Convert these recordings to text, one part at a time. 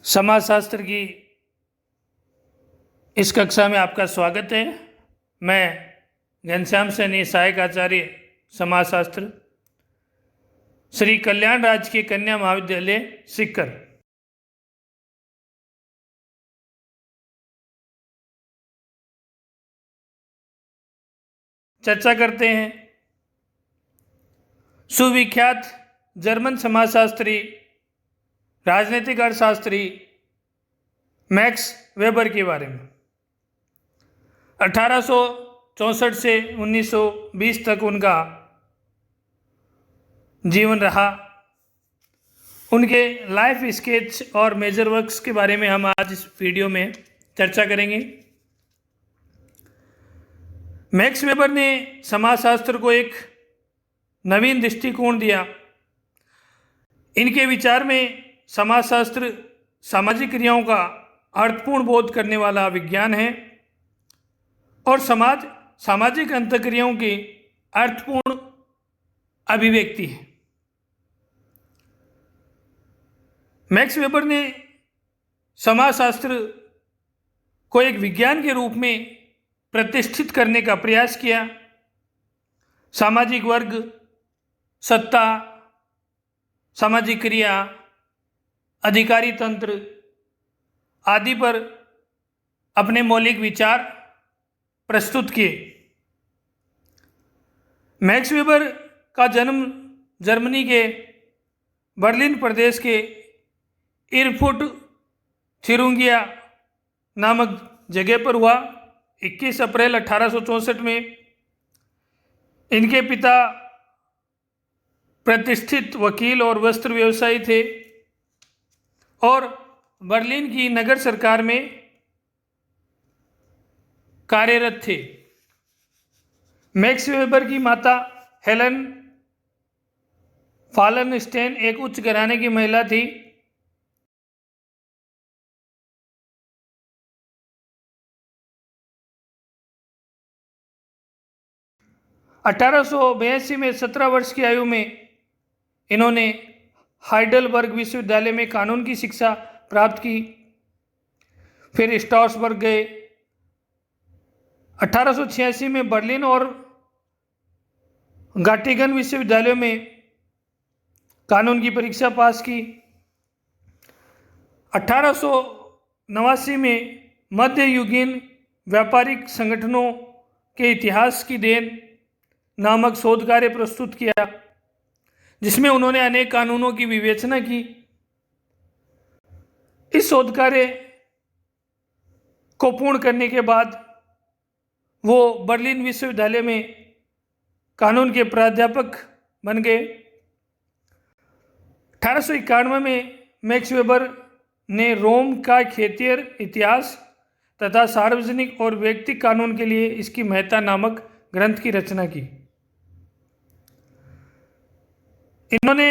समाजशास्त्र की इस कक्षा में आपका स्वागत है। मैं घनश्याम सैनी, सहायक आचार्य समाजशास्त्र, श्री कल्याण राजकीय कन्या महाविद्यालय सीकर। चर्चा करते हैं सुविख्यात जर्मन समाजशास्त्री, राजनीतिक अर्थशास्त्री मैक्स वेबर के बारे में। 1864 से 1920 तक उनका जीवन रहा। उनके लाइफ स्केच और मेजर वर्क्स के बारे में हम आज इस वीडियो में चर्चा करेंगे। मैक्स वेबर ने समाजशास्त्र को एक नवीन दृष्टिकोण दिया। इनके विचार में समाजशास्त्र सामाजिक क्रियाओं का अर्थपूर्ण बोध करने वाला विज्ञान है और सामाजिक अंतःक्रियाओं की अर्थपूर्ण अभिव्यक्ति है। मैक्स वेबर ने समाजशास्त्र को एक विज्ञान के रूप में प्रतिष्ठित करने का प्रयास किया। सामाजिक वर्ग, सत्ता, सामाजिक क्रिया, अधिकारी तंत्र आदि पर अपने मौलिक विचार प्रस्तुत किए। मैक्स वेबर का जन्म जर्मनी के बर्लिन प्रदेश के इरफुट थिरुंगिया नामक जगह पर हुआ। 21 अप्रैल 1864 में इनके पिता प्रतिष्ठित वकील और वस्त्र व्यवसायी थे और बर्लिन की नगर सरकार में कार्यरत थे। मैक्स वेबर की माता हेलन फालनस्टेन एक उच्च घराने की महिला थी। अठारह में 17 वर्ष की आयु में इन्होंने हाइडलबर्ग विश्वविद्यालय में कानून की शिक्षा प्राप्त की। फिर स्ट्रासबर्ग गए। 1886 में बर्लिन और गाटिगन विश्वविद्यालयों में कानून की परीक्षा पास की। 1889 में मध्ययुगीन व्यापारिक संगठनों के इतिहास की देन नामक शोध कार्य प्रस्तुत किया, जिसमें उन्होंने अनेक कानूनों की विवेचना की। इस शोध कार्य को पूर्ण करने के बाद वो बर्लिन विश्वविद्यालय में कानून के प्राध्यापक बन गए। 1891 में मैक्स वेबर ने रोम का खेतिहर इतिहास तथा सार्वजनिक और व्यक्तिगत कानून के लिए इसकी महत्ता नामक ग्रंथ की रचना की। इन्होंने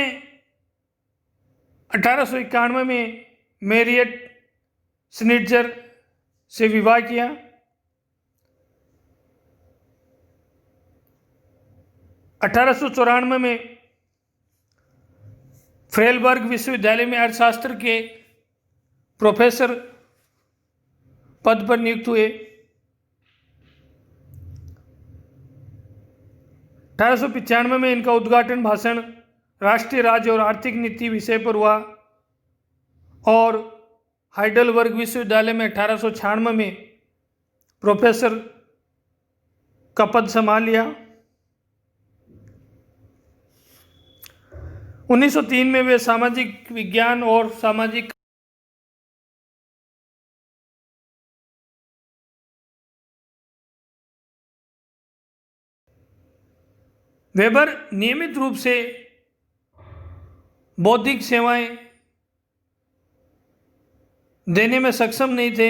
1891 में मैरियट स्निट्जर से विवाह किया। 1894 में फ्रेलबर्ग विश्वविद्यालय में अर्थशास्त्र के प्रोफेसर पद पर नियुक्त हुए। 1895 में इनका उद्घाटन भाषण राष्ट्रीय राज्य और आर्थिक नीति विषय पर हुआ और हाइडलबर्ग विश्वविद्यालय में 1896 में प्रोफेसर का पद संभाल लिया। 1903 में वे सामाजिक विज्ञान और सामाजिक वेबर नियमित रूप से बौद्धिक सेवाएं देने में सक्षम नहीं थे।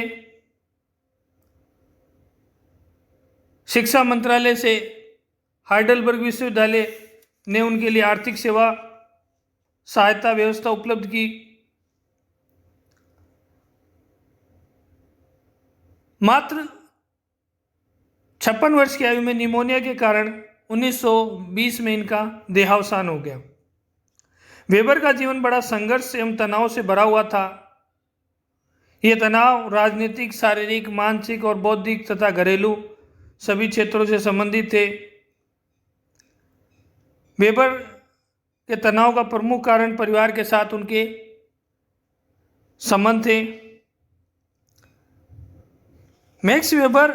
शिक्षा मंत्रालय से हाइडलबर्ग विश्वविद्यालय ने उनके लिए आर्थिक सेवा सहायता व्यवस्था उपलब्ध की। मात्र 56 वर्ष की आयु में निमोनिया के कारण 1920 में इनका देहावसान हो गया। वेबर का जीवन बड़ा संघर्ष एवं तनाव से भरा हुआ था। ये तनाव राजनीतिक, शारीरिक, मानसिक और बौद्धिक तथा घरेलू सभी क्षेत्रों से संबंधित थे। वेबर के तनाव का प्रमुख कारण परिवार के साथ उनके संबंध थे। मैक्स वेबर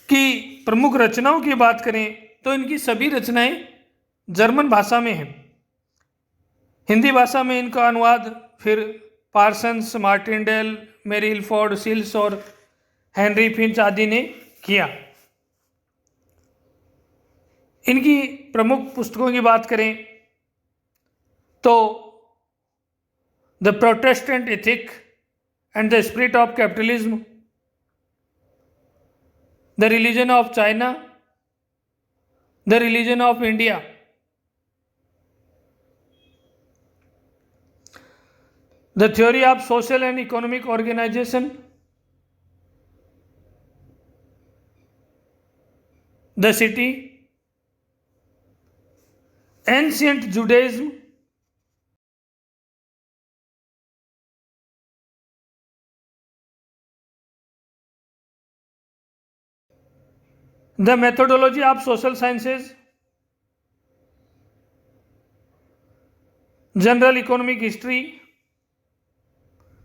की प्रमुख रचनाओं की बात करें तो इनकी सभी रचनाएं जर्मन भाषा में हैं। हिंदी भाषा में इनका अनुवाद फिर पार्सन्स, मार्टिनडेल, मेरी इल्फोर्ड, सिल्स और हेनरी फिंच आदि ने किया। इनकी प्रमुख पुस्तकों की बात करें तो the Protestant ethic and the spirit of capitalism, the religion of China, the religion of India, the theory of social and economic organisation, the city, ancient Judaism, the methodology of social sciences, general economic history,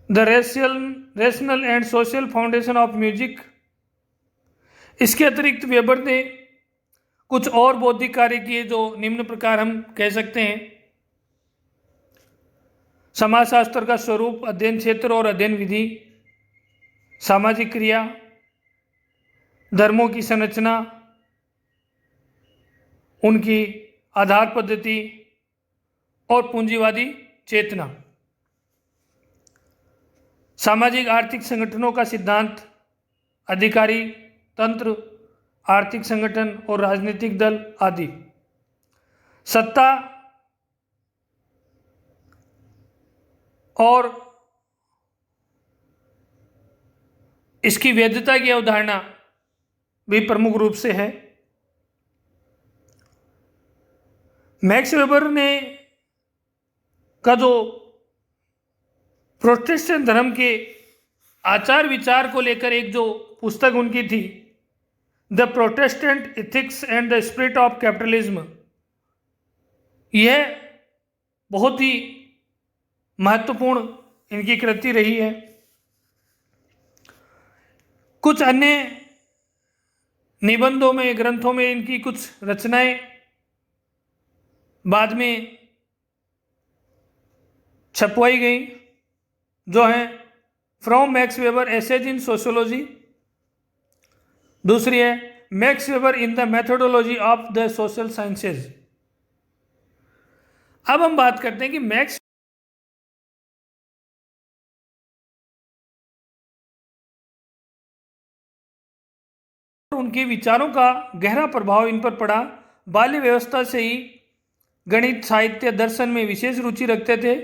the rational and social foundation of music। इसके अतिरिक्त weber ने कुछ और बौद्धिक कार्य किए जो निम्न प्रकार हम कह सकते हैं। समाजशास्त्र का स्वरूप, अध्ययन क्षेत्र और अध्ययन विधि, सामाजिक क्रिया, धर्मों की संरचना, उनकी आधार पद्धति और पूंजीवादी चेतना, सामाजिक आर्थिक संगठनों का सिद्धांत, अधिकारी तंत्र, आर्थिक संगठन और राजनीतिक दल आदि, सत्ता और इसकी वैधता की अवधारणा भी प्रमुख रूप से है। मैक्स वेबर ने का जो प्रोटेस्टेंट धर्म के आचार विचार को लेकर एक जो पुस्तक उनकी थी, the Protestant ethics and the spirit of capitalism, यह बहुत ही महत्वपूर्ण इनकी कृति रही है। कुछ अन्य निबंधों में, ग्रंथों में इनकी कुछ रचनाएं बाद में छपवाई गई, जो हैं from Max Weber essays in sociology, दूसरी है Max Weber in the methodology of the social sciences. अब हम बात करते हैं कि मैक्स उनके विचारों का गहरा प्रभाव इन पर पड़ा। बाल्य व्यवस्था से ही गणित, साहित्य, दर्शन में विशेष रुचि रखते थे।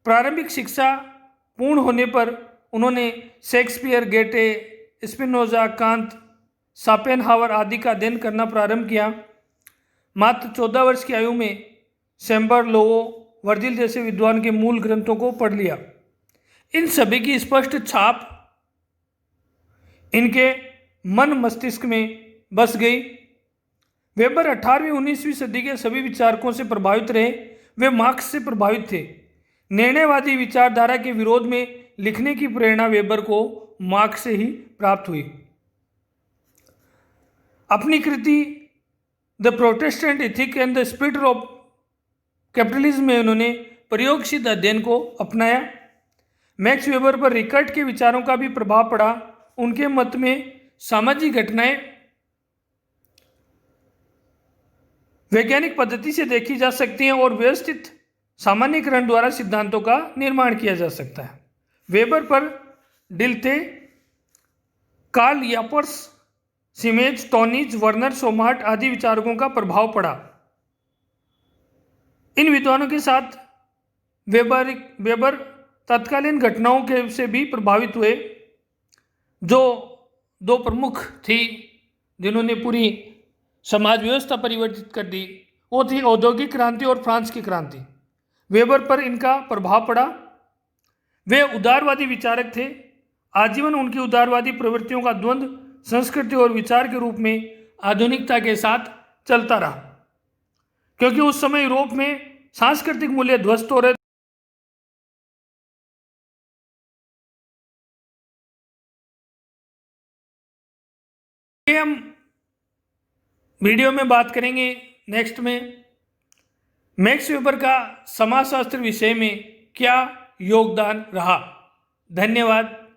प्रारंभिक शिक्षा पूर्ण होने पर उन्होंने शेक्सपियर, गेटे, स्पिनोजा, कांत, शापेनहावर आदि का अध्ययन करना प्रारंभ किया। मात्र 14 वर्ष की आयु में सैम्बर, लोवो, वर्जिल जैसे विद्वान के मूल ग्रंथों को पढ़ लिया। इन सभी की स्पष्ट छाप इनके मन मस्तिष्क में बस गई। वेबर 18वीं 19वीं सदी के सभी विचारकों से प्रभावित रहे। वे मार्क्स से प्रभावित थे। निर्णयवादी विचारधारा के विरोध में लिखने की प्रेरणा वेबर को मार्क्स से ही प्राप्त हुई। अपनी कृति the Protestant ethic and the spirit of capitalism में उन्होंने प्रयोगसिद्ध अध्ययन को अपनाया। मैक्स वेबर पर रिकर्ट के विचारों का भी प्रभाव पड़ा। उनके मत में सामाजिक घटनाएं वैज्ञानिक पद्धति से देखी जा सकती हैं और व्यवस्थित सामान्यीकरण द्वारा सिद्धांतों का निर्माण किया जा सकता है। वेबर पर डिल्थे, कार्ल यापर्स, सिमेज, टॉनिज, वर्नर सोमार्ट आदि विचारकों का प्रभाव पड़ा। इन विद्वानों के साथ वेबर तत्कालीन घटनाओं के से भी प्रभावित हुए। जो दो प्रमुख थी जिन्होंने पूरी समाज व्यवस्था परिवर्तित कर दी, वो थी औद्योगिक क्रांति और फ्रांस की क्रांति। वेबर पर इनका प्रभाव पड़ा। वे उदारवादी विचारक थे। आजीवन उनकी उदारवादी प्रवृत्तियों का द्वंद्व संस्कृति और विचार के रूप में आधुनिकता के साथ चलता रहा, क्योंकि उस समय यूरोप में सांस्कृतिक मूल्य ध्वस्त हो रहे थे। हम वीडियो में बात करेंगे नेक्स्ट में मैक्स वेबर का समाजशास्त्र विषय में क्या योगदान रहा। धन्यवाद।